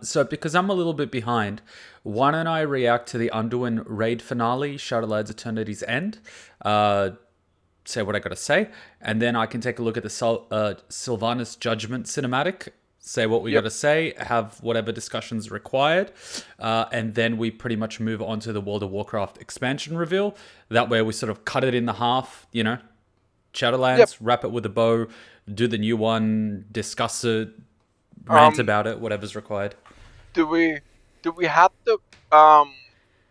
So because I'm a little bit behind, why don't I react to the Anduin raid finale, Shadowlands Eternity's End, say what I gotta say, and then I can take a look at the SYLVANAS Judgement cinematic, say what we gotta say, have whatever discussions required, and then we pretty much move on to the World of Warcraft expansion reveal. That way we sort of cut it in the half, you know, Shadowlands, wrap it with a bow, do the new one, discuss it, rant about it, whatever's required. Do we have to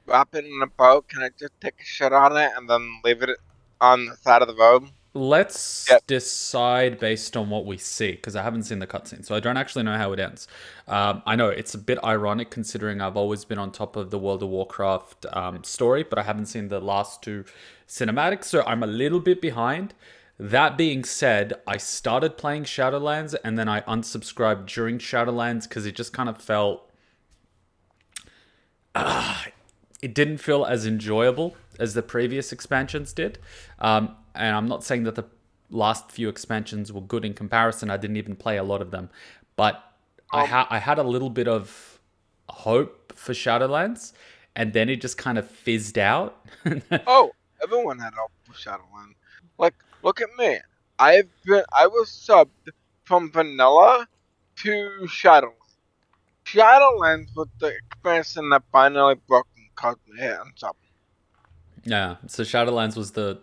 wrap it in a bow? Can I just take a shit on it and then leave it on the side of the road? Let's decide based on what we see, because I haven't seen the cutscene, so I don't actually know how it ends. I know it's a bit ironic considering I've always been on top of the World of Warcraft story, but I haven't seen the last two cinematics, so I'm a little bit behind. That being said, I started playing Shadowlands and then I unsubscribed during Shadowlands because it just kind of felt... it didn't feel as enjoyable as the previous expansions did. And I'm not saying that the last few expansions were good in comparison. I didn't even play a lot of them. But I had a little bit of hope for Shadowlands, and then it just kind of fizzed out. Everyone had hope for Shadowlands. Like, look at me. I was subbed from vanilla to Shadowlands. Shadowlands was the expansion that finally broke and caused me hit and sub. Yeah, so Shadowlands was the,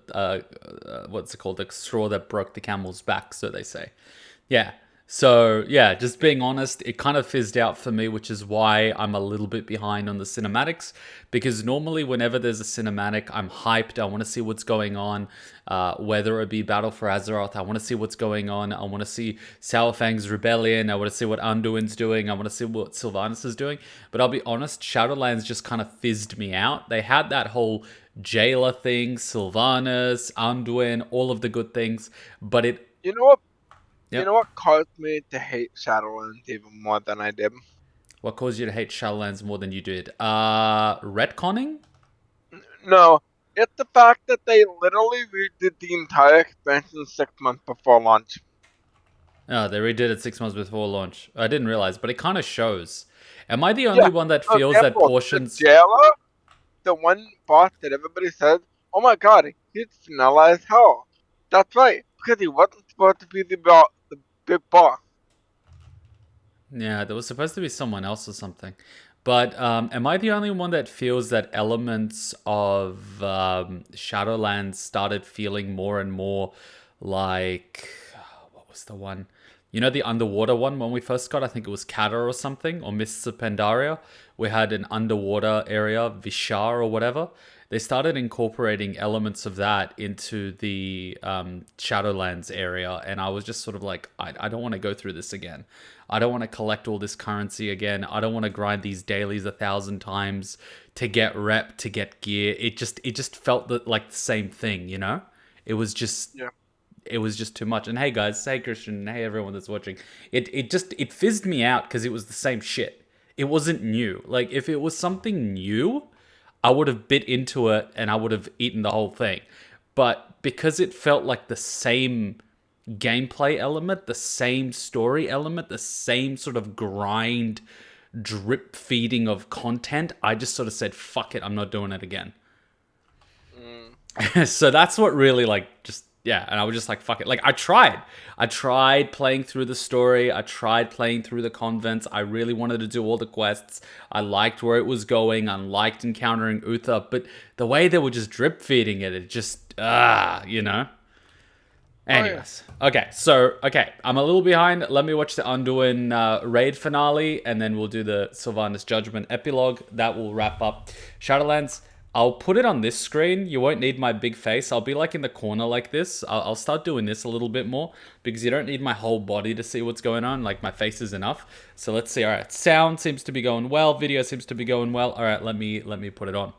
what's it called, the straw that broke the camel's back, so they say. Yeah, so yeah, just being honest, it kind of fizzed out for me, which is why I'm a little bit behind on the cinematics, because normally whenever there's a cinematic, I'm hyped, I want to see what's going on, whether it be Battle for Azeroth, I want to see what's going on, I want to see Sourfang's Rebellion, I want to see what Anduin's doing, I want to see what SYLVANAS is doing, but I'll be honest, Shadowlands just kind of fizzed me out. They had that whole jailer thing, SYLVANAS, Anduin, all of the good things, but it... You know what? Yep. You know what caused me to hate Shadowlands even more than I did? What caused you to hate Shadowlands more than you did? Retconning? No, it's the fact that they literally redid the entire expansion 6 months before launch. Oh, they redid it 6 months before launch. I didn't realize, but it kind of shows. Am I the only one that feels that portions... The jailer, the one boss that everybody says, oh my god, he's vanilla as hell. That's right, because he wasn't supposed to be the big boss. Yeah, there was supposed to be someone else or something. But am I the only one that feels that elements of Shadowlands started feeling more and more like... What was the one? You know the underwater one when we first got? I think it was Cata or something, or Mists of Pandaria. We had an underwater area, Vishar or whatever. They started incorporating elements of that into the Shadowlands area, and I was just sort of like, I don't want to go through this again. I don't want to collect all this currency again. I don't want to grind these dailies 1,000 times to get rep, to get gear. It just felt like the same thing, you know? It was just... Yeah. It was just too much. And hey guys, hey Christian, hey everyone that's watching. It fizzed me out because it was the same shit. It wasn't new. Like, if it was something new, I would have bit into it and I would have eaten the whole thing. But because it felt like the same gameplay element, the same story element, the same sort of grind, drip feeding of content, I just sort of said, fuck it, I'm not doing it again. So that's what really, like, just... Yeah, and I was just like, fuck it. Like, I tried playing through the story. I tried playing through the convents. I really wanted to do all the quests. I liked where it was going. I liked encountering Uther. But the way they were just drip feeding it, it just, you know? Anyways. Okay, I'm a little behind. Let me watch the Anduin raid finale, and then we'll do the SYLVANAS Judgement epilogue. That will wrap up Shadowlands. I'll put it on this screen. You won't need my big face. I'll be like in the corner like this. I'll start doing this a little bit more because you don't need my whole body to see what's going on. Like, my face is enough. So let's see. All right, sound seems to be going well. Video seems to be going well. All right, let me put it on.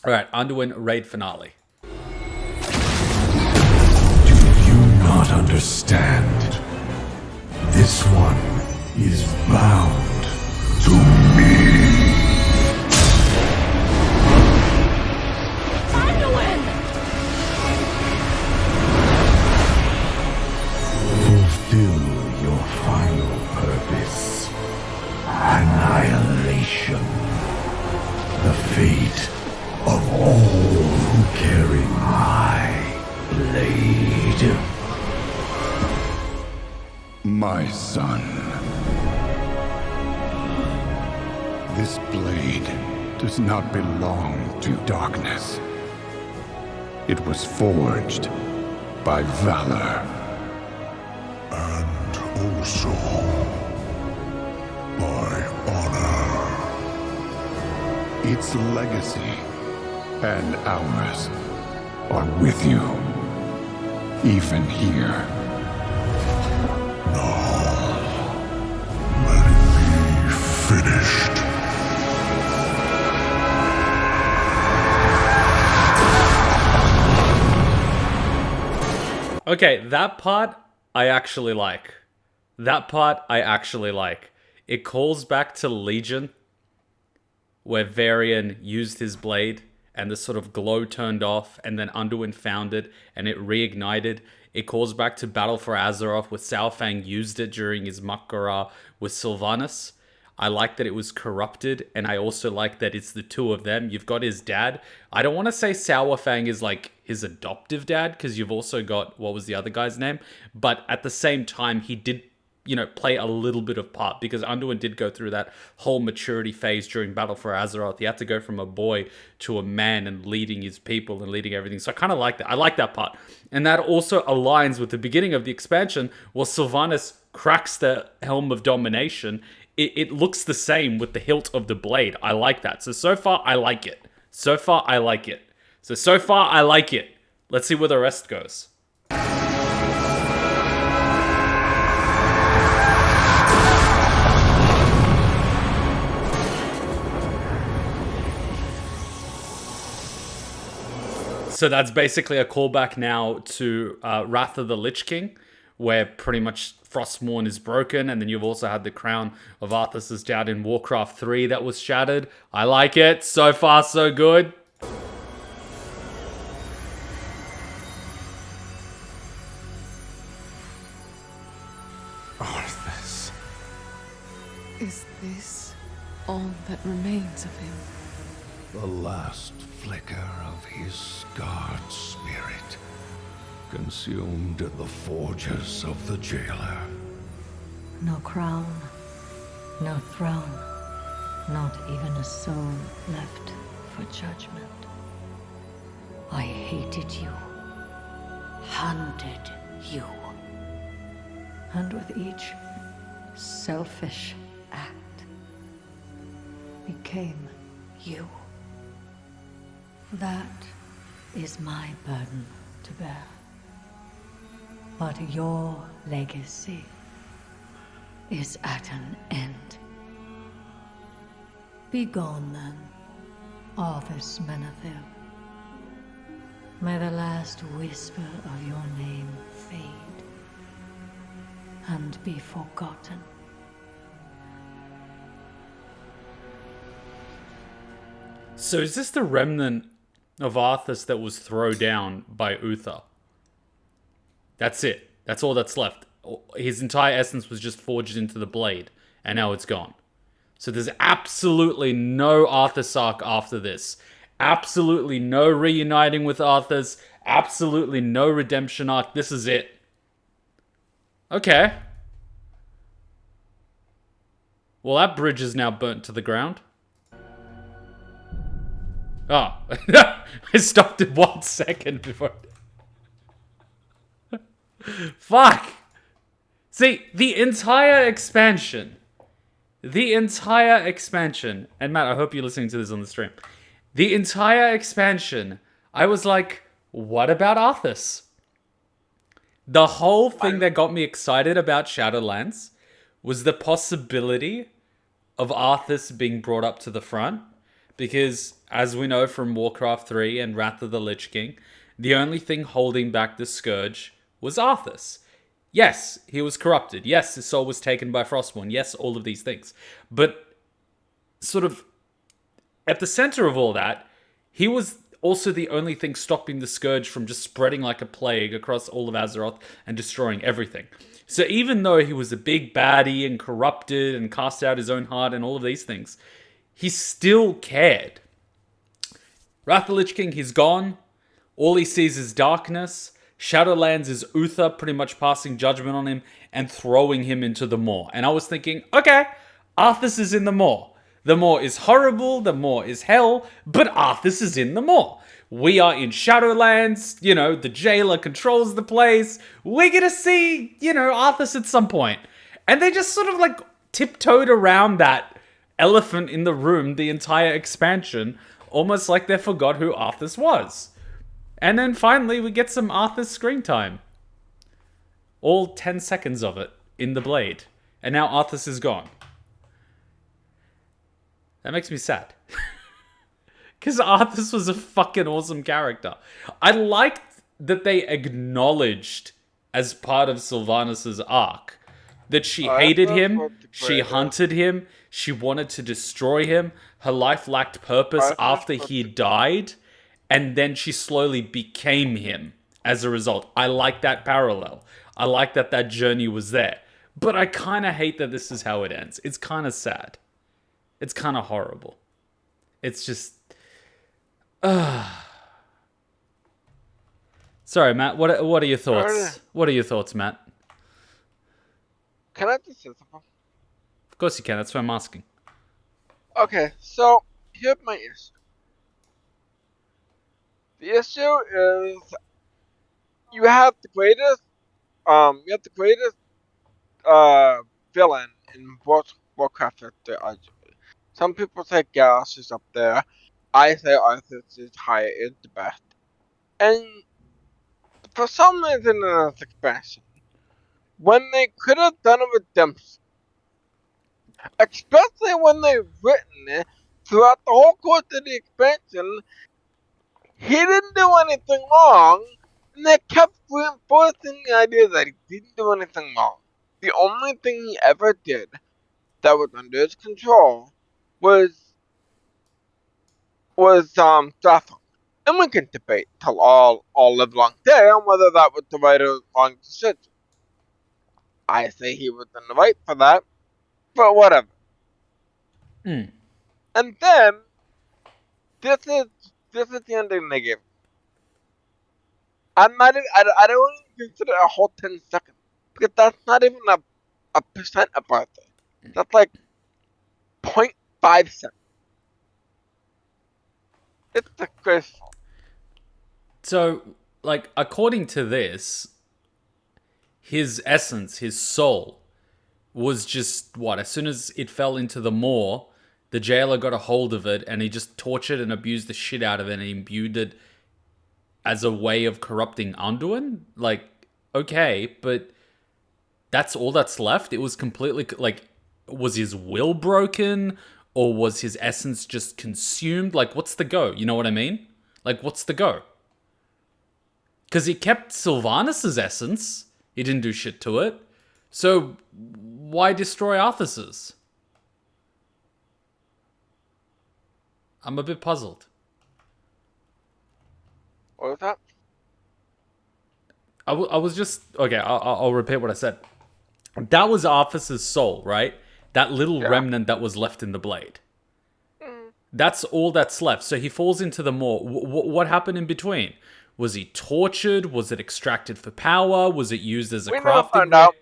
All right, Anduin raid finale. Do you not understand? This one is bound to me. Fulfill your final purpose, and annihilation. The fate of all who carry my blade. My son, this blade does not belong to darkness. It was forged by valor. And also by honor. Its legacy and ours are with you, even here. Now, let it be finished. Okay, that part I actually like. That part I actually like. It calls back to Legion, where Varian used his blade and the sort of glow turned off, and then Anduin found it and it reignited. It calls back to Battle for Azeroth, where Cao Fang used it during his Mak'gora with Sylvanas. I like that it was corrupted, and I also like that it's the two of them. You've got his dad. I don't want to say Cao Fang is like his adoptive dad, because you've also got, what was the other guy's name? But at the same time, he did, you know, play a little bit of part, because Anduin did go through that whole maturity phase during Battle for Azeroth. He had to go from a boy to a man and leading his people and leading everything. So I kind of like that. I like that part. And that also aligns with the beginning of the expansion, where Sylvanas cracks the Helm of Domination. It looks the same with the hilt of the blade. I like that. So far, I like it. So far, I like it. So far, I like it. Let's see where the rest goes. So that's basically a callback now to Wrath of the Lich King, where pretty much Frostmourne is broken, and then you've also had the crown of Arthas' dad in Warcraft 3 that was shattered. I like it. So far, so good. Arthas. Is this all that remains of him? The last flicker of his scarred spirit, consumed in the forges of the jailer. No crown, no throne, not even a soul left for judgment. I hated you, hunted you, and with each selfish act, became you. That is my burden to bear. But your legacy is at an end. Be gone then, Arthas Menethil. May the last whisper of your name fade and be forgotten. So is this the remnant of Arthas that was thrown down by Uther? That's it. That's all that's left. His entire essence was just forged into the blade, and now it's gone. So there's absolutely no Arthas arc after this. Absolutely no reuniting with Arthas. Absolutely no redemption arc. This is it. Okay. Well, that bridge is now burnt to the ground. Oh. I stopped it 1 second before... Fuck! See, the entire expansion, and Matt, I hope you're listening to this on the stream. The entire expansion, I was like, what about Arthas? The whole thing that got me excited about Shadowlands was the possibility of Arthas being brought up to the front. Because, as we know from Warcraft 3 and Wrath of the Lich King, the only thing holding back the Scourge was Arthas. Yes, he was corrupted. Yes, his soul was taken by Frostmourne. Yes, all of these things. But sort of at the center of all that, he was also the only thing stopping the Scourge from just spreading like a plague across all of Azeroth and destroying everything. So even though he was a big baddie and corrupted and cast out his own heart and all of these things, he still cared. Wrath the Lich King, he's gone. All he sees is darkness. Shadowlands is Uther pretty much passing judgment on him and throwing him into the Maw. And I was thinking, okay, Arthas is in the Maw. The Maw is horrible, the Maw is hell, but Arthas is in the Maw. We are in Shadowlands, the jailer controls the place. We're gonna see, Arthas at some point. And they just sort of like tiptoed around that elephant in the room the entire expansion, almost like they forgot who Arthas was. And then finally we get some Arthas screen time. All 10 seconds of it in the Blade. And now Arthas is gone. That makes me sad. Because Arthas was a fucking awesome character. I liked that they acknowledged, as part of Sylvanas' arc, that she hated him, she hunted him, she wanted to destroy him, her life lacked purpose after he died, and then she slowly became him as a result. I like that parallel. I like that that journey was there. But I kind of hate that this is how it ends. It's kind of sad. It's kind of horrible. It's just... Sorry, Matt. What are your thoughts? What are your thoughts, Matt? Can I just say something? Of course you can. That's what I'm asking. Okay, so here's my issue. The issue is you have the greatest villain in Warcraft history, arguably. Some people say Garrosh is up there. I say Arthas is higher, is the best. And for some reason in this expansion, when they could have done a redemption, especially when they've written it throughout the whole course of the expansion, he didn't do anything wrong, and they kept reinforcing the idea that he didn't do anything wrong. The only thing he ever did that was under his control was Stratham. And we can debate till all live long day on whether that was the right or wrong decision. I say he was in the right for that, but whatever. And then this is the ending they gave. I don't even consider it a whole 10 seconds, because that's not even a percent of Arthas. That's like 0.5 seconds. It's disgraceful. So, like, according to this, his essence, his soul, was just, as soon as it fell into the Maw, the jailer got a hold of it, and he just tortured and abused the shit out of it, and he imbued it as a way of corrupting Anduin? Like, okay, but that's all that's left? It was completely, like, was his will broken? Or was his essence just consumed? Like, what's the go? You know what I mean? Like, what's the go? Because he kept Sylvanas' essence. He didn't do shit to it. So, why destroy Arthas's? I'm a bit puzzled. What was that? I was just... Okay, I'll repeat what I said. That was Arthas's soul, right? That little remnant that was left in the blade. That's all that's left. So he falls into the Maw. What happened in between? Was he tortured? Was it extracted for power? Was it used as a crafting? We never find out.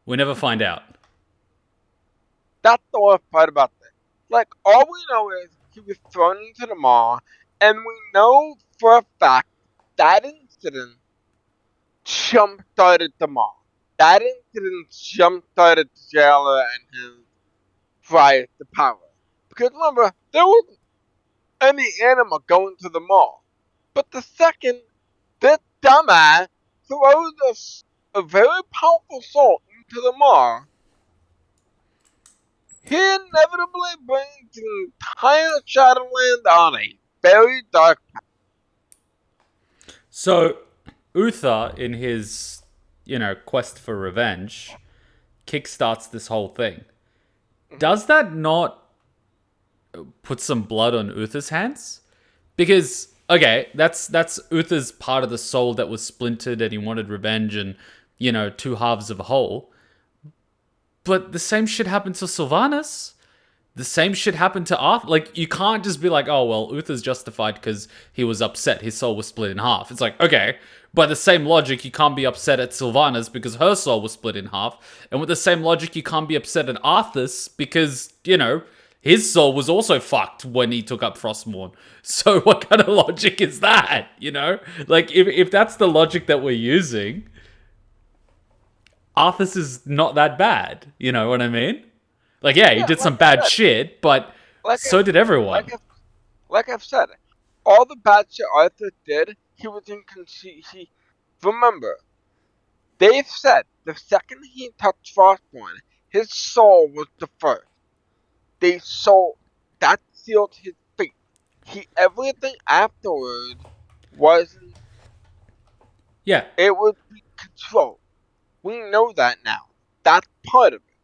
We never find out. That's the worst part about this. Like, all we know is he was thrown into the Maw, and we know for a fact that incident jump-started the Maw. That incident jump-started the jailer and his rise to power. Because remember, there wasn't any animal going to the Maw. But the second this dumbass throws a very powerful soul into the Maw, he inevitably brings the entire Shadowlands on a very dark path. So, Uther, in his, quest for revenge, kickstarts this whole thing. Does that not put some blood on Uther's hands? Because okay, that's Uther's part of the soul that was splintered, and he wanted revenge, and two halves of a whole. But the same shit happened to Sylvanas. The same shit happened to Arthas. Like, you can't just be like, oh, well, Uther's justified because he was upset. His soul was split in half. It's like, okay, by the same logic, you can't be upset at Sylvanas because her soul was split in half. And with the same logic, you can't be upset at Arthas because, his soul was also fucked when he took up Frostmourne. So what kind of logic is that, Like, if that's the logic that we're using, Arthas is not that bad. You know what I mean? Like, yeah, he did some bad shit, but so did everyone. Like I've said, all the bad shit Arthur did, he was in he remember, they've said the second he touched Frostmourne, his soul was the first. That sealed his fate. Everything afterward wasn't. Yeah. It would be control. We know that now. That's part of it.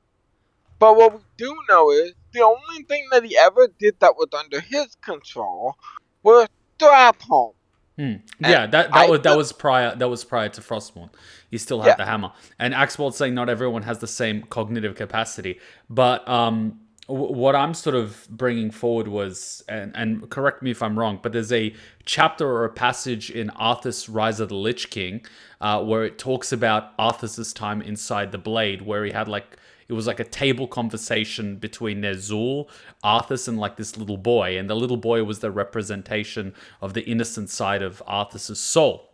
But what we do know is the only thing that he ever did that was under his control was Strapholm. Yeah, that was prior to Frostmourne. You still had the hammer. And Axwold's saying not everyone has the same cognitive capacity. But what I'm sort of bringing forward was, and correct me if I'm wrong, but there's a chapter or a passage in Arthas Rise of the Lich King where it talks about Arthas' time inside the Blade, where he had it was like a table conversation between Ner'zhul, Arthas, and this little boy. And the little boy was the representation of the innocent side of Arthas' soul.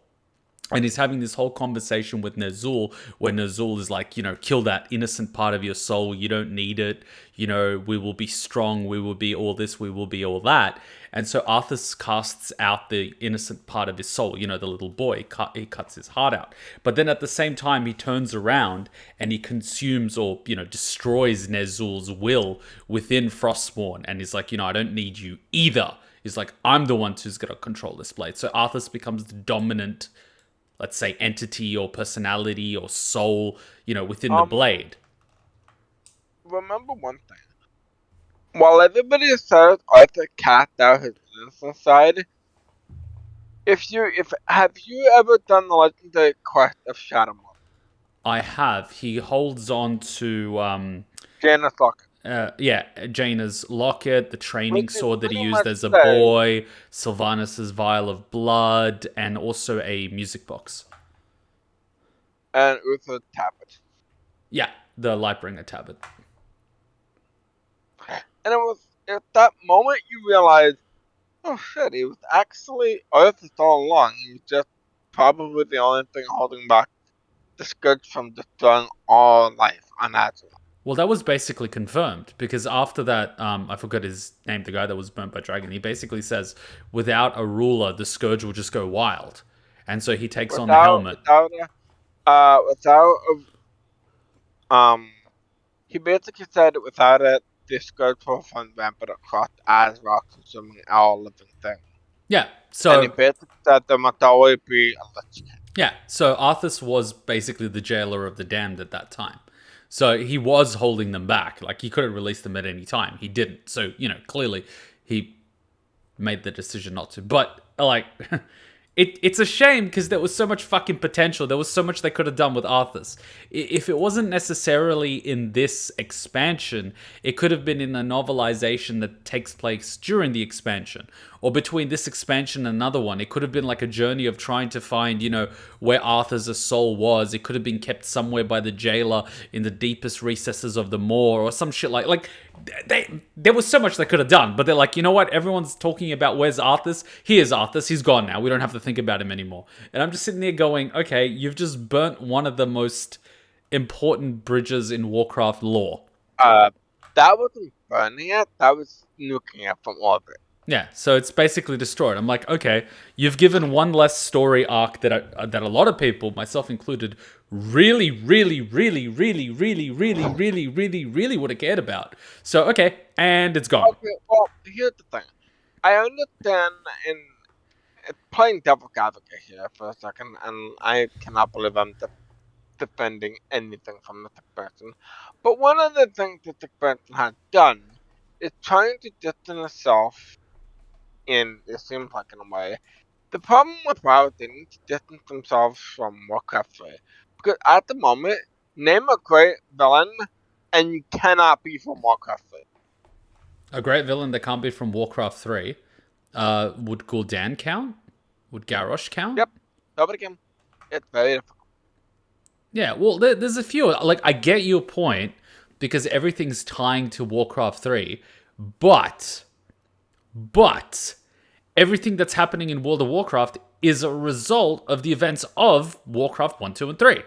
And he's having this whole conversation with Ner'zhul, where Ner'zhul is like, kill that innocent part of your soul. You don't need it. We will be strong. We will be all this. We will be all that. And so Arthas casts out the innocent part of his soul, the little boy. He cuts his heart out. But then at the same time, he turns around and he consumes or, destroys Ner'zhul's will within Frostmourne. And he's like, I don't need you either. He's like, I'm the one who's going to control this blade. So Arthas becomes the dominant, let's say, entity or personality or soul, within the blade. Remember one thing. While everybody says Arthur cast out his innocent side, have you ever done the legendary quest of Shadowlands? I have. He holds on to Jaina's locket. Jaina's locket, the training sword that he used as a boy, Sylvanas' vial of blood, and also a music box. And Uther's tablet. Yeah, the Lightbringer tablet. And it was at that moment you realize, oh shit, he was actually Arthas all along. He was just probably the only thing holding back the Scourge from destroying all life on Azeroth. Well, that was basically confirmed, because after that, I forgot his name, the guy that was burnt by dragon, he basically says, without a ruler, the Scourge will just go wild. And so he takes on the helmet. He basically said without it, the Scourge will run rampant across Azeroth, consuming all living things. Yeah, so... And he basically said there must always be a Lich King. Yeah, so Arthas was basically the jailer of the damned at that time. So he was holding them back. He could have released them at any time. He didn't. So, clearly he made the decision not to. But, it's a shame because there was so much fucking potential. There was so much they could have done with Arthas. If it wasn't necessarily in this expansion, it could have been in a novelization that takes place during the expansion. Or between this expansion and another one. It could have been a journey of trying to find, where Arthas' soul was. It could have been kept somewhere by the jailer in the deepest recesses of the moor or some shit there was so much they could have done. But they're like, you know what? Everyone's talking about where's Arthas. Here's Arthas. He's gone now. We don't have to think about him anymore. And I'm just sitting there going, okay, you've just burnt one of the most important bridges in Warcraft lore. That wasn't burning it. That was nuking it from orbit. Yeah, so it's basically destroyed. I'm like, okay, you've given one less story arc that a lot of people, myself included, really, really, really, really, really, really, really, really, really would have cared about. So, okay, and it's gone. Okay, well, here's the thing. I understand in playing devil's advocate here for a second, and I cannot believe I'm defending anything from this expansion. But one of the things this expansion has done is trying to distance itself in it seems like in a way. The problem with WoW, they need to distance themselves from Warcraft 3. Because at the moment, name a great villain, and you cannot be from Warcraft 3. A great villain that can't be from Warcraft 3. Would Gul'dan count? Would Garrosh count? Yep. Nobody can. It's very difficult. Yeah, well, there's a few. Like, I get your point, because everything's tying to Warcraft 3, but everything that's happening in World of Warcraft is a result of the events of Warcraft 1, 2, and 3.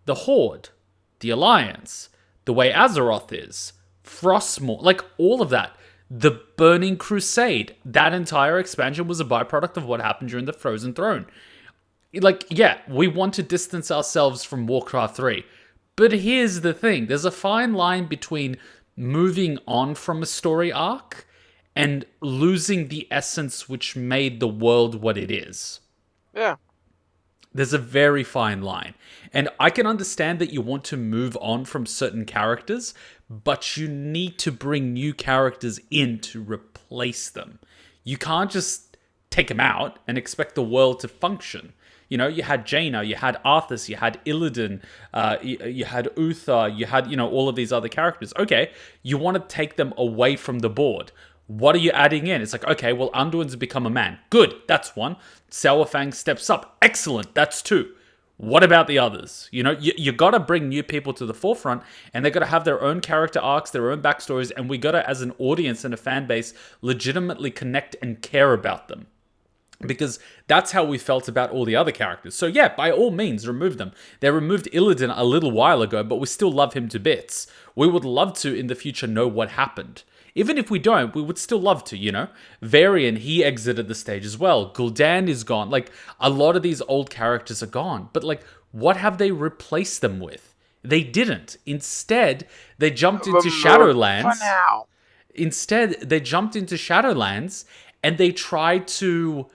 The Horde, the Alliance, the way Azeroth is, Frostmourne, like all of that. The Burning Crusade, that entire expansion was a byproduct of what happened during the Frozen Throne. Like, yeah, we want to distance ourselves from Warcraft 3. But here's the thing. There's a fine line between moving on from a story arc and losing the essence which made the world what it is. Yeah. There's a very fine line. And I can understand that you want to move on from certain characters, but you need to bring new characters in to replace them. You can't just take them out and expect the world to function. You know, you had Jaina, you had Arthas, you had Illidan, you had Uther, you had, all of these other characters. Okay, you want to take them away from the board. What are you adding in? It's like, okay, well, Anduin's become a man. Good, that's one. Sauerfang steps up. Excellent, that's two. What about the others? You got to bring new people to the forefront, and they got to have their own character arcs, their own backstories, and we got to, as an audience and a fan base, legitimately connect and care about them. Because that's how we felt about all the other characters. So yeah, by all means, remove them. They removed Illidan a little while ago, but we still love him to bits. We would love to, in the future, know what happened. Even if we don't, we would still love to, Varian, he exited the stage as well. Gul'dan is gone. Like, a lot of these old characters are gone. But, like, what have they replaced them with? They didn't. Instead, they jumped into Shadowlands. For now. Instead, they jumped into Shadowlands, and they tried to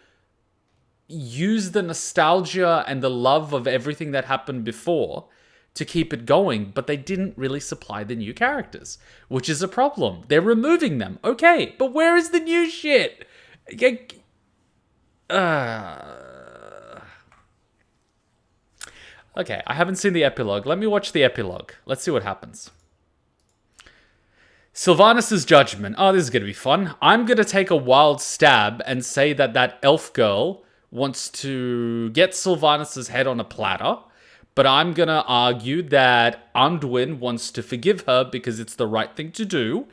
use the nostalgia and the love of everything that happened before to keep it going, but they didn't really supply the new characters, which is a problem. They're removing them. Okay, but where is the new shit? Okay, I haven't seen the epilogue. Let me watch the epilogue. Let's see what happens. SYLVANAS Judgment. Oh, this is going to be fun. I'm going to take a wild stab and say that elf girl wants to get Sylvanas' head on a platter, but I'm going to argue that Anduin wants to forgive her because it's the right thing to do.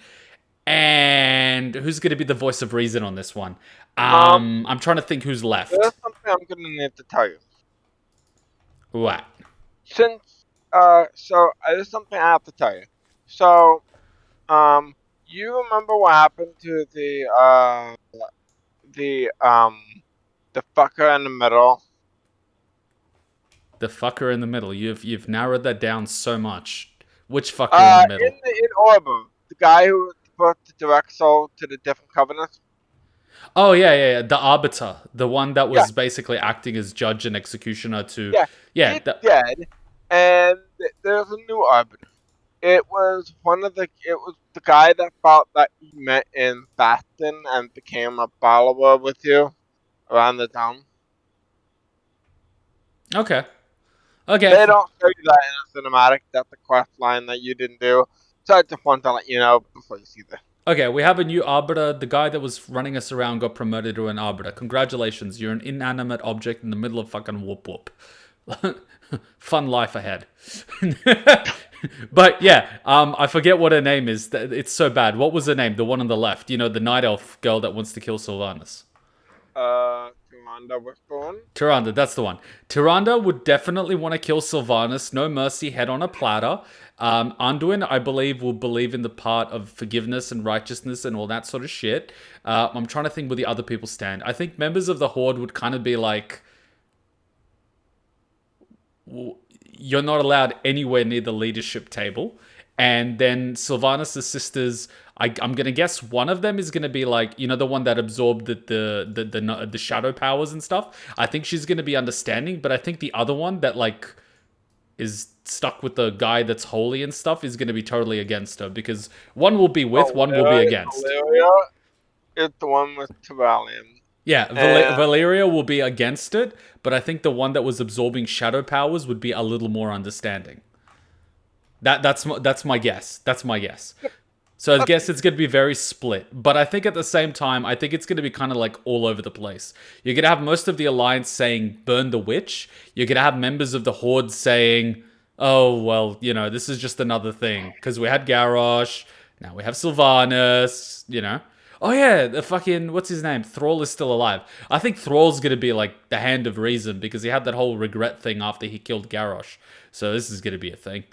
And who's going to be the voice of reason on this one? I'm trying to think who's left. There's something I'm going to need to tell you. What? Since, there's something I have to tell you. So, you remember what happened to the fucker in the middle? The fucker in the middle. You've narrowed that down so much. Which fucker in the middle? In Orba, the guy who brought the direct soul to the different covenants. Oh yeah. The Arbiter, the one that was basically acting as judge and executioner to. He's dead, and there's a new Arbiter. It was the guy that felt that you met in Bastion and became a follower with you around the town. Okay. They don't show you that in a cinematic. That's a quest line that you didn't do. So I just want to let you know before you see this. Okay, we have a new Arbiter. The guy that was running us around got promoted to an Arbiter. Congratulations, you're an inanimate object in the middle of fucking whoop whoop. Fun life ahead. But yeah, I forget what her name is. It's so bad. What was her name? The one on the left. The night elf girl that wants to kill Sylvanas. Tyrande Wishbone. Tyrande, that's the one. Tyrande would definitely want to kill Sylvanas. No mercy, head on a platter. Anduin, I believe, will believe in the part of forgiveness and righteousness and all that sort of shit. I'm trying to think where the other people stand. I think members of the Horde would kind of be like, you're not allowed anywhere near the leadership table. And then Sylvanas' sisters, I'm going to guess one of them is going to be like, the one that absorbed the shadow powers and stuff. I think she's going to be understanding, but I think the other one that like is stuck with the guy that's holy and stuff is going to be totally against her, because one will be with, one will be against. is the one with Tavalian. Yeah, And- Valeria will be against it, but I think the one that was absorbing shadow powers would be a little more understanding. That's my guess. That's my guess. So I guess it's going to be very split. But I think at the same time, I think it's going to be kind of like all over the place. You're going to have most of the Alliance saying, burn the witch. You're going to have members of the Horde saying, oh, well, you know, this is just another thing. Because we had Garrosh, now we have Sylvanas, you know. Oh yeah, the fucking, what's his name? Thrall is still alive. I think Thrall's going to be like the hand of reason because he had that whole regret thing after he killed Garrosh. So this is going to be a thing.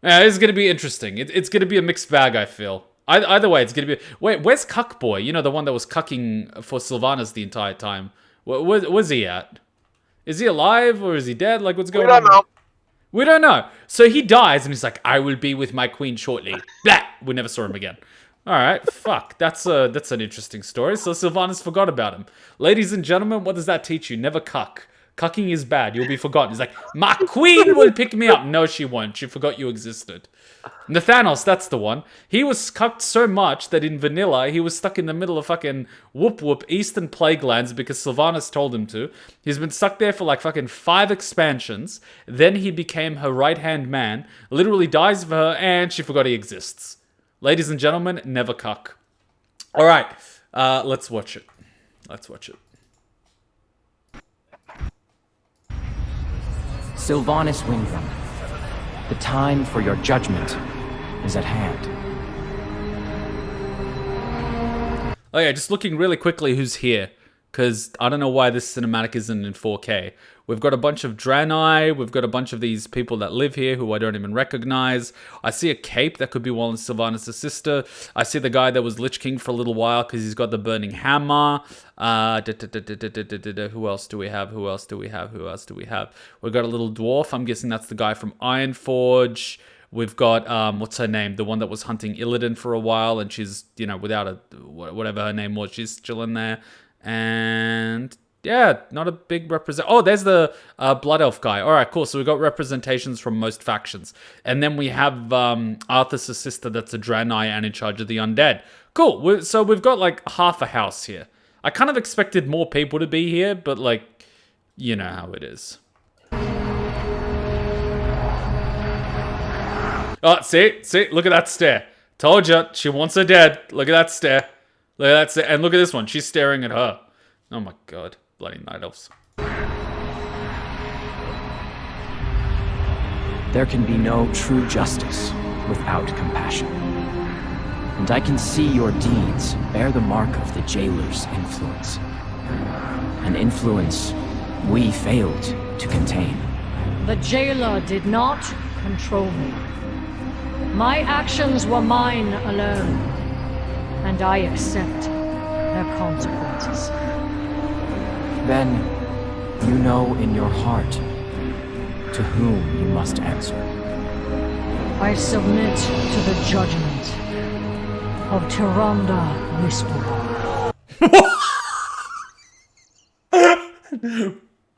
Yeah, it's going to be interesting. It's going to be a mixed bag, I feel. Either way, it's going to be... Wait, where's Cuck Boy? You know, the one that was cucking for Sylvanas the entire time. Where's he at? Is he alive or is he dead? Like, what's going on? We don't know. We don't know. So he dies and he's like, I will be with my queen shortly. Blah! We never saw him again. Alright, fuck. That's an interesting story. So Sylvanas forgot about him. Ladies and gentlemen, what does that teach you? Never cuck. Cucking is bad. You'll be forgotten. He's like, my queen will pick me up. No, she won't. She forgot you existed. Nathanos, that's the one. He was cucked so much that in vanilla, he was stuck in the middle of fucking whoop Eastern Plague Lands because Sylvanas told him to. He's been stuck there for like fucking 5 expansions. Then he became her right-hand man, literally dies for her, and she forgot he exists. Ladies and gentlemen, never cuck. All right, let's watch it. Let's watch it. Sylvanas Windrum, the time for your judgment is at hand. Oh yeah, just looking really quickly who's here, because I don't know why this cinematic isn't in 4K. We've got a bunch of Draenei, we've got a bunch of these people that live here who I don't even recognize. I see a cape that could be one of Sylvanas' sister. I see the guy that was Lich King for a little while because he's got the burning hammer. Who else do we have? Who else do we have? Who else do we have? We've got a little dwarf. I'm guessing that's the guy from Ironforge. We've got, what's her name? The one that was hunting Illidan for a while, and she's, you know, without a, whatever her name was, she's still in there. And yeah, not a big represent. Oh, there's the Blood Elf guy. All right, cool. So we've got representations from most factions. And then we have Arthas' sister that's a Draenei and in charge of the undead. Cool. So we've got like half a house here. I kind of expected more people to be here, but like, you know how it is. Oh, see, look at that stare. Told you, she wants her dead. Look at that stare. Look at that stare. And look at this one, she's staring at her. Oh my god, bloody night elves. There can be no true justice without compassion. And I can see your deeds bear the mark of the jailer's influence. An influence we failed to contain. The jailer did not control me. My actions were mine alone, and I accept their consequences. Then, you know in your heart to whom you must answer. I submit to the judgment of Tyrande Whisperer.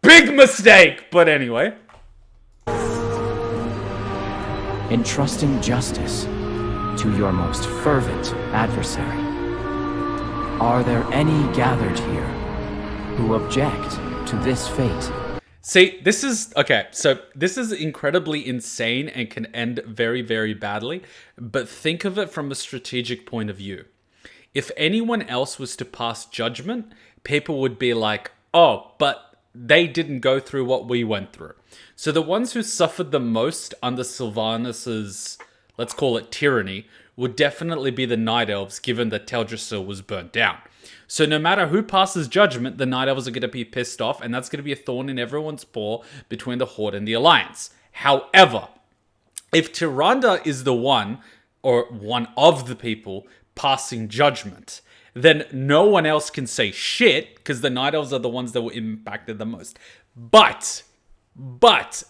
Big mistake! But anyway. Entrusting justice to your most fervent adversary. Are there any gathered here who object to this fate? See, this is... Okay, so this is incredibly insane and can end very, very badly. But think of it from a strategic point of view. If anyone else was to pass judgment, people would be like, oh, but they didn't go through what we went through. So the ones who suffered the most under Sylvanas's, let's call it tyranny, would definitely be the Night Elves, given that Teldrassil was burnt down. So no matter who passes judgment, the Night Elves are going to be pissed off, and that's going to be a thorn in everyone's paw between the Horde and the Alliance. However, if Tyrande is the one, or one of the people, passing judgment, then no one else can say shit, because the Night Elves are the ones that were impacted the most. But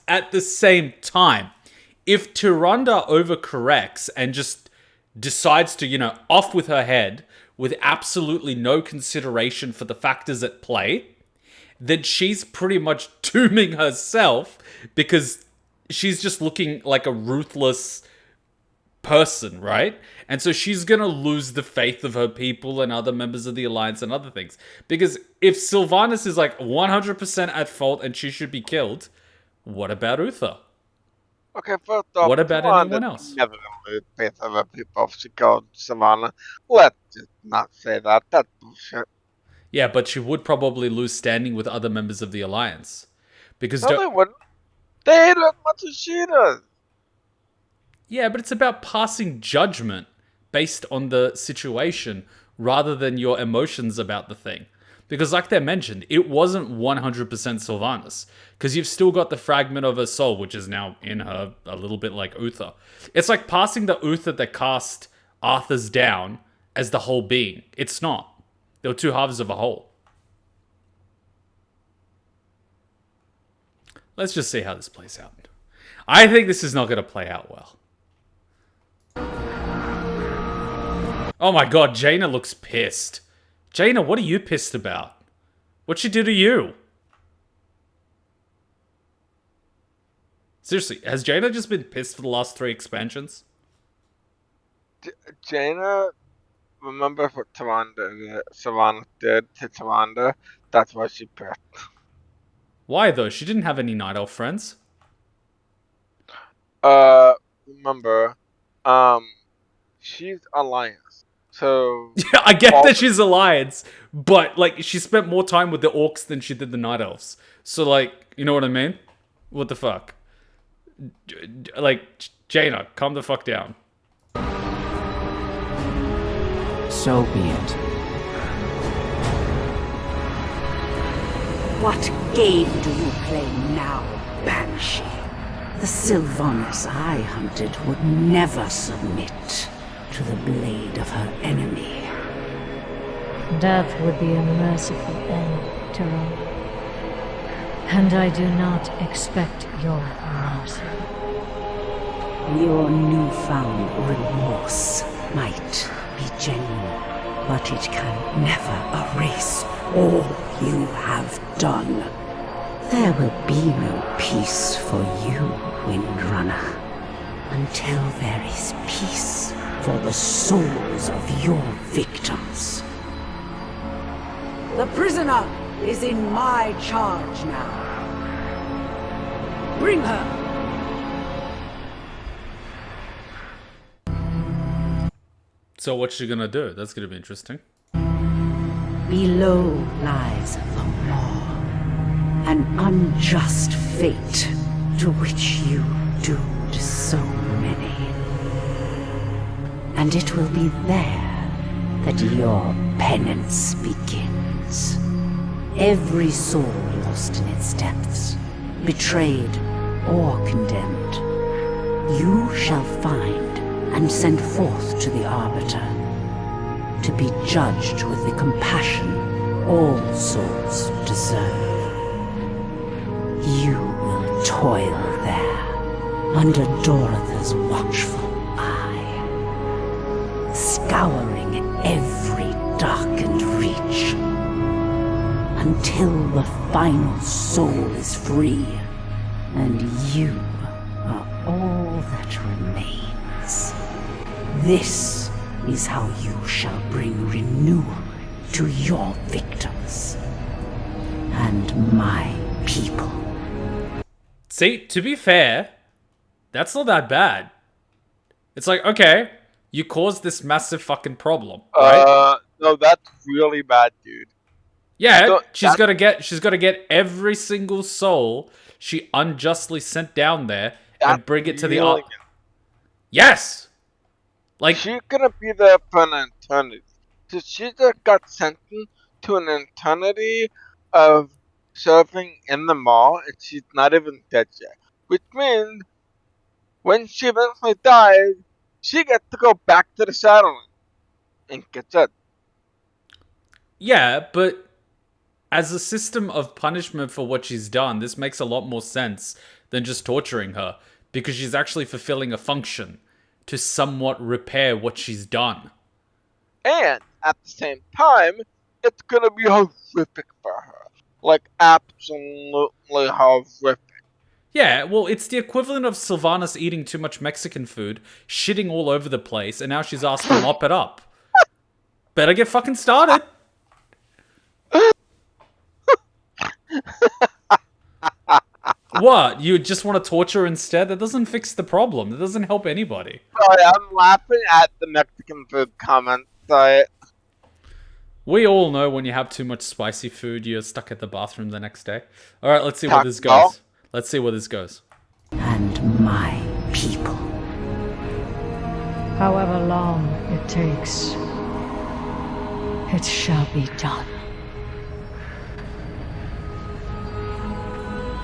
at the same time, if Tyrande overcorrects and just decides to, you know, off with her head with absolutely no consideration for the factors at play, then she's pretty much dooming herself because she's just looking like a ruthless person, right? And so she's gonna lose the faith of her people and other members of the Alliance and other things. Because if Sylvanas is like 100% at fault and she should be killed, what about Uther? Okay, first off, What about anyone else? never gonna lose faith of the people if she killed Savannah. Let's just not say that. That's bullshit. Yeah, but she would probably lose standing with other members of the Alliance. Because No, they wouldn't. They hate her as much as she does. yeah, but it's about passing judgment based on the situation rather than your emotions about the thing. Because like they mentioned, it wasn't 100% Sylvanas. Because you've still got the fragment of her soul, which is now in her, a little bit like Uther. It's like passing the Uther that cast Arthas down as the whole being. It's not. They were two halves of a whole. Let's just see how this plays out. I think this is not going to play out well. Oh my god, Jaina looks pissed. Jaina, what are you pissed about? What'd she do to you? Seriously, has Jaina just been pissed for the last 3 expansions? Jaina, remember what Savannah did to Tawanda? That's why she pissed. Why though? She didn't have any Night Elf friends. Remember, she's Alliance. So Yeah, I get that she's Alliance, but like she spent more time with the orcs than she did the Night Elves. So like, you know what I mean? What the fuck? Like, Jaina, calm the fuck down. So be it. What game do you play now, Banshee? The Sylvanas I hunted would never submit to the blade of her enemy. Death would be a merciful end, Tyrone. And I do not expect your mercy. Your newfound remorse might be genuine, but it can never erase all you have done. There will be no peace for you, Windrunner, until there is peace for the souls of your victims. The prisoner is in my charge now. Bring her! So what's she gonna do? That's gonna be interesting. Below lies the law, an unjust fate to which you doomed so many. And it will be there that your penance begins. Every soul lost in its depths, betrayed or condemned, you shall find and send forth to the Arbiter, to be judged with the compassion all souls deserve. You will toil there, under Dorotha's watchful eye, scouring every darkened reach, until the final soul is free, and you are all that remains. This is how you shall bring renewal to your victims and my people. See, to be fair, that's not that bad. It's like, okay, you caused this massive fucking problem, right? No, that's really bad, dude. Yeah, So she's gotta get every single soul she unjustly sent down there and bring it to the really Yes! Like, She's gonna be there for an eternity. So she just got sentenced to an eternity of serving in the mall, and she's not even dead yet. Which means, when she eventually dies, she gets to go back to the Shadowlands and get it. yeah, but as a system of punishment for what she's done, this makes a lot more sense than just torturing her, because she's actually fulfilling a function to somewhat repair what she's done. And at the same time, it's gonna be horrific for her. Like, absolutely horrific. Yeah, well, it's the equivalent of Sylvanas eating too much Mexican food, shitting all over the place, and now she's asked to mop it up. Better get fucking started. What? You just want to torture her instead? That doesn't fix the problem. That doesn't help anybody. Sorry, I'm laughing at the Mexican food comment. Sorry. We all know when you have too much spicy food, you're stuck at the bathroom the next day. All right, let's see where this goes. Let's see where this goes. And my people. However long it takes, it shall be done.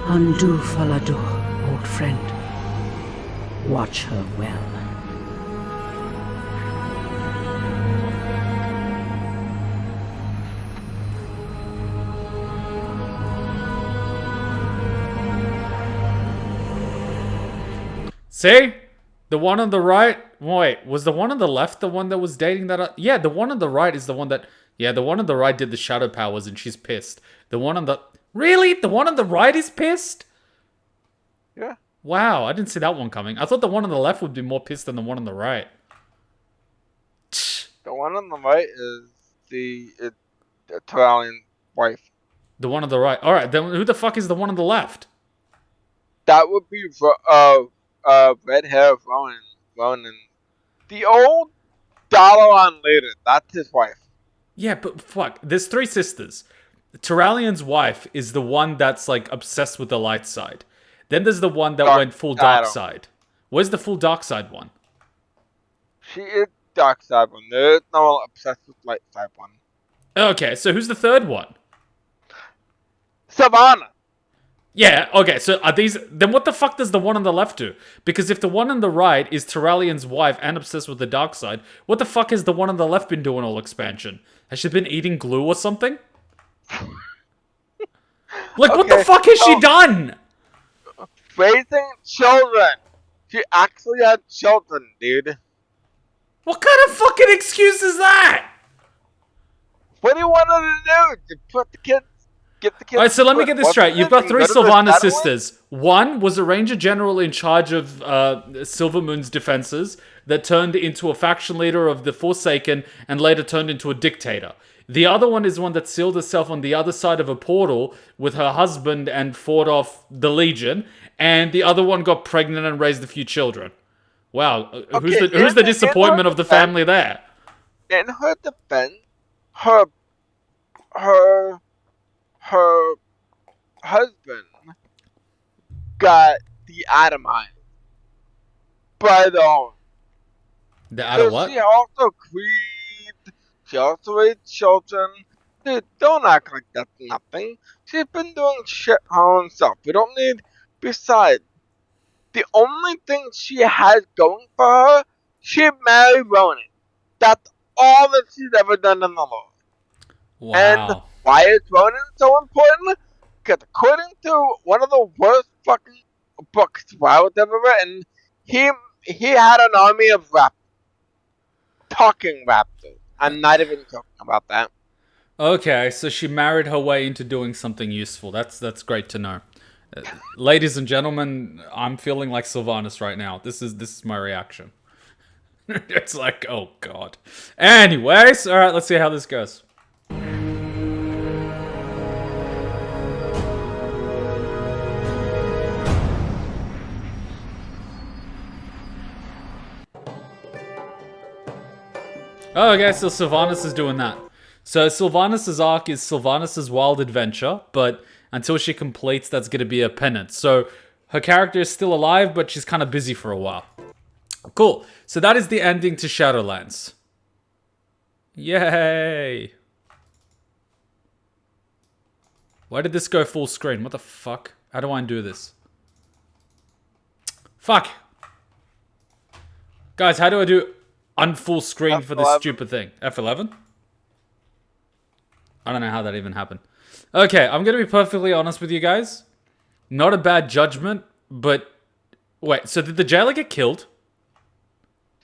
Undo Falador, old friend. Watch her well. See? The one on the right... Wait, was the one on the left the one that was dating that... Yeah, the one on the right is the one that... Yeah, the one on the right did the shadow powers and she's pissed. The one on the... Really? The one on the right is pissed? Yeah. Wow, I didn't see that one coming. I thought the one on the left would be more pissed than the one on the right. The one on the right is the Italian wife. The one on the right. Alright, then who the fuck is the one on the left? That would be red hair Ronan. The old Dalaran leader. That's his wife. Yeah, but fuck. There's three sisters. Tyrallian's wife is the one that's like obsessed with the light side. Then there's the one that went full dark side. Where's the full dark side one? She is dark side one. There's no one obsessed with light side one. Okay, so who's the third one? Savannah. Yeah, okay, so are these... Then what the fuck does the one on the left do? Because if the one on the right is Tyrallian's wife and obsessed with the dark side, what the fuck has the one on the left been doing all expansion? Has she been eating glue or something? Like, what the fuck has she done? Raising children. She actually had children, dude. What kind of fucking excuse is that? What do you want her to do? To put the kids... Get the kids... Alright, so let me get this straight. You've got three go to the Sylvanas Shadowlands? sisters. One was a ranger general in charge of Silvermoon's defenses that turned into a faction leader of the Forsaken and later turned into a dictator. The other one is one that sealed herself on the other side of a portal with her husband and fought off the Legion. And the other one got pregnant and raised a few children. Wow, who's the disappointment of the family there? In her defense, her husband got the atomized by the owner. The atom what? She also grieved. She also raised children. Dude, don't act like that's nothing. She's been doing shit her own self. We don't need... Besides, the only thing she has going for her, she married Ronan. That's all that she's ever done in the Lord. Wow. And why is Ronan so important? Because according to one of the worst fucking books WoW's ever written, he had an army of raptors. Talking raptors. I'm not even joking about that. Okay, so she married her way into doing something useful. That's great to know. Ladies and gentlemen, I'm feeling like Sylvanas right now. This is my reaction. It's like, oh god. Anyways, alright, let's see how this goes. Oh, okay, so Sylvanas is doing that. So Sylvanas' arc is Sylvanas' wild adventure, but until she completes, that's going to be a penance. So her character is still alive, but she's kind of busy for a while. Cool. So that is the ending to Shadowlands. Yay! Why did this go full screen? What the fuck? How do I undo this? Fuck! Guys, how do I do unfull screen for this stupid thing? F11? I don't know how that even happened. Okay, I'm gonna be perfectly honest with you guys. Not a bad judgment, but... Wait, so did the jailer get killed?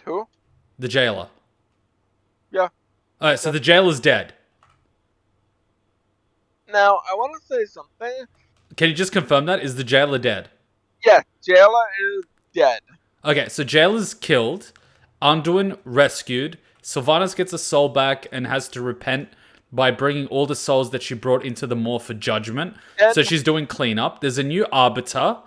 Who? The jailer. Yeah. Alright, so the jailer's dead. Now, I want to say something. Can you just confirm that? Is the jailer dead? Yes, Jailer is dead. Okay, so Jailer's killed, Anduin rescued, Sylvanas gets a soul back and has to repent by bringing all the souls that she brought into the Maw for judgment. And- So she's doing cleanup. There's a new Arbiter,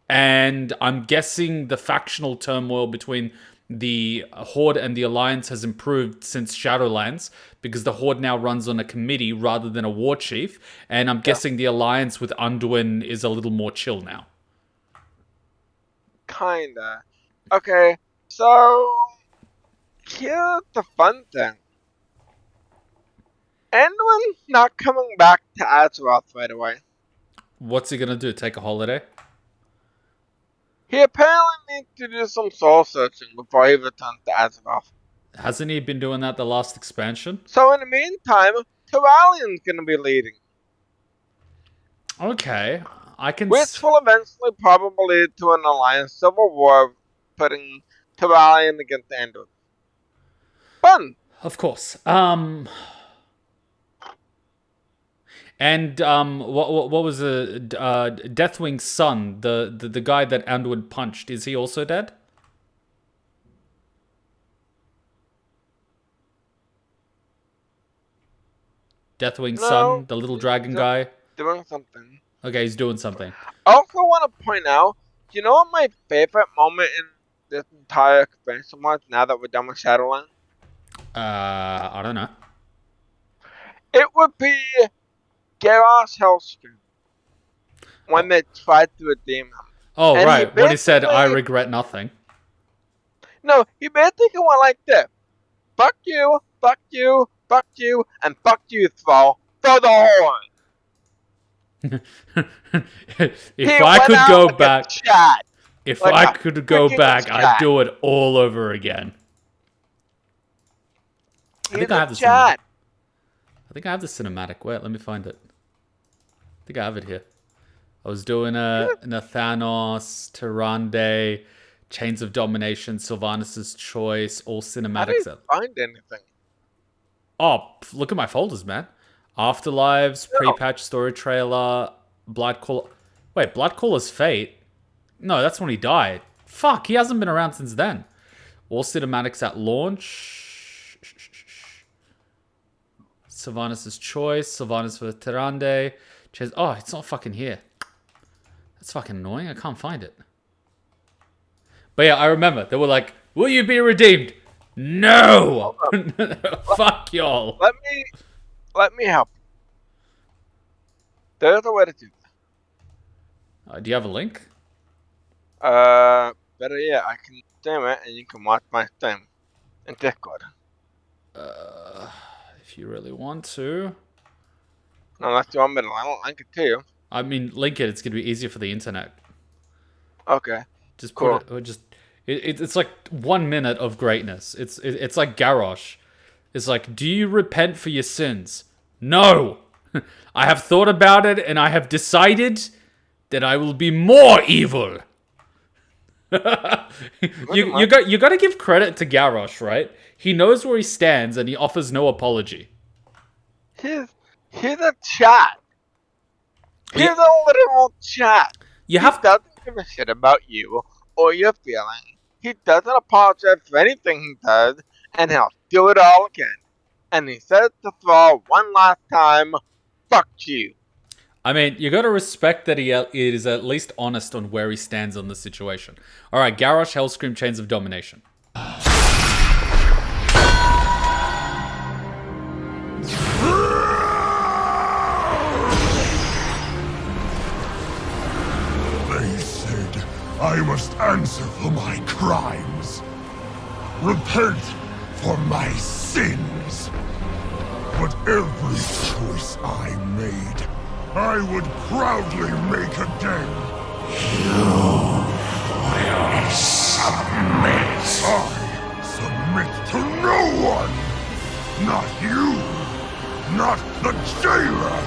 and I'm guessing the factional turmoil between the Horde and the Alliance has improved since Shadowlands, because the Horde now runs on a committee rather than a war chief, and I'm guessing the Alliance with Anduin is a little more chill now. Kinda. Okay, so here's the fun thing. Anduin's not coming back to Azeroth right away. What's he gonna do? Take a holiday? He apparently needs to do some soul searching before he returns to Azeroth. Hasn't he been doing that the last expansion? So in the meantime, Tyralion's gonna be leading, Okay, I can. which will eventually probably lead to an alliance civil war, putting Tyralion against Anduin. Fun. Of course. And what was the Deathwing's son, the guy that Anduin punched? Is he also dead? Deathwing's No. son, the little dragon guy. Doing something. Okay, he's doing something. I also want to point out, you know what my favorite moment in this entire expansion was, now that we're done with Shadowlands? I don't know. It would be Garrosh Hellstream, when they tried to redeem him. Oh, And he right. When he said, I basically- regret nothing. No, he basically went like this. Fuck you, fuck you, fuck you, and fuck you, Thrall, for the horn. If He I went could out go like a back, Chad. if like I a could go freaking back, I'd Chad. do it all over again. He's think I a have the Chad. I think I have the cinematic. Wait, let me find it. I think I have it here. I was doing a Thanos, Tyrande, Chains of Domination, Sylvanas' Choice, all I cinematics. didn't find anything. Oh, look at my folders, man. Afterlives, pre-patch story trailer, Bloodcaller. Wait, Bloodcaller's Fate? No, that's when he died. Fuck, he hasn't been around since then. All cinematics at launch. Sylvanas' Choice, Sylvanas for Tyrande. Oh, it's not fucking here. That's fucking annoying. I can't find it. But yeah, I remember. They were like, will you be redeemed? No! Fuck y'all. Let me help. There's a way to do Do you have a link? that. Better yet, I can stream it and you can watch my stream in Discord. If you really want to. Unless you want me to link it to you. I mean, link it. It's going to be easier for the internet. Okay. Just Cool. put it, or just it's like 1 minute of greatness. It's like Garrosh. It's like, do you repent for your sins? No. I have thought about it and I have decided that I will be more evil. you got to give credit to Garrosh, right? He knows where he stands and he offers no apology. He's a chat. He's Yeah. a literal chat. You He have doesn't give a shit about you or your feelings. He doesn't apologize for anything he does, and he'll do it all again. And he says to Thrall one last time, fuck you. I mean, you got to respect that he is at least honest on where he stands on the situation. All right, Garrosh, Hellscream, Chains of Domination. They said I must answer for my crimes. Repent for my sins. But every choice I made, I would proudly make again. You will submit. I submit to no one. Not you. Not the jailer.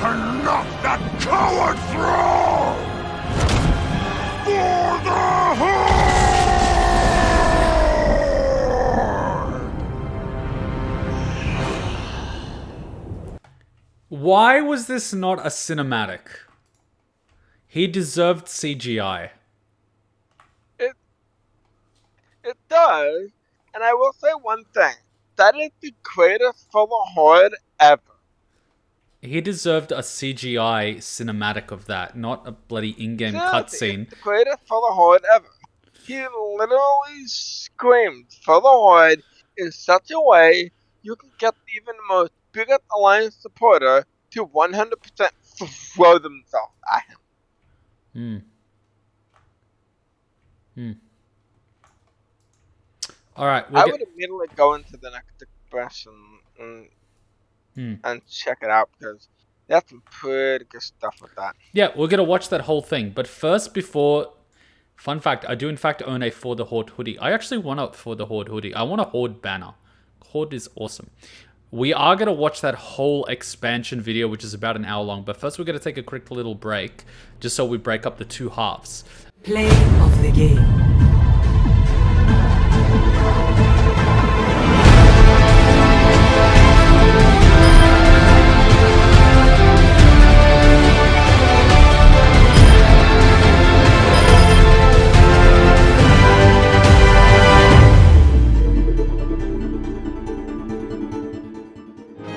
And not that coward thrall. For the Horde! Why was this not a cinematic? He deserved CGI. It does, and I will say one thing. That is the greatest for the Horde ever. He deserved a CGI cinematic of that, not a bloody in-game Seriously, cutscene. it's the greatest for the Horde ever. He literally screamed for the Horde in such a way you can get even the most biggest Alliance supporter to 100% throw themselves at him. Alright, I would immediately go into the next expression and check it out because that's some pretty good stuff with that. Yeah, we're gonna watch that whole thing. But first, before... Fun fact, I do in fact own a For the Horde hoodie. I actually want a For the Horde hoodie. I want a Horde banner. Horde is awesome. We are gonna watch that whole expansion video, which is about an hour long. But first, we're gonna take a quick little break, just so we break up the two halves. Play of the game.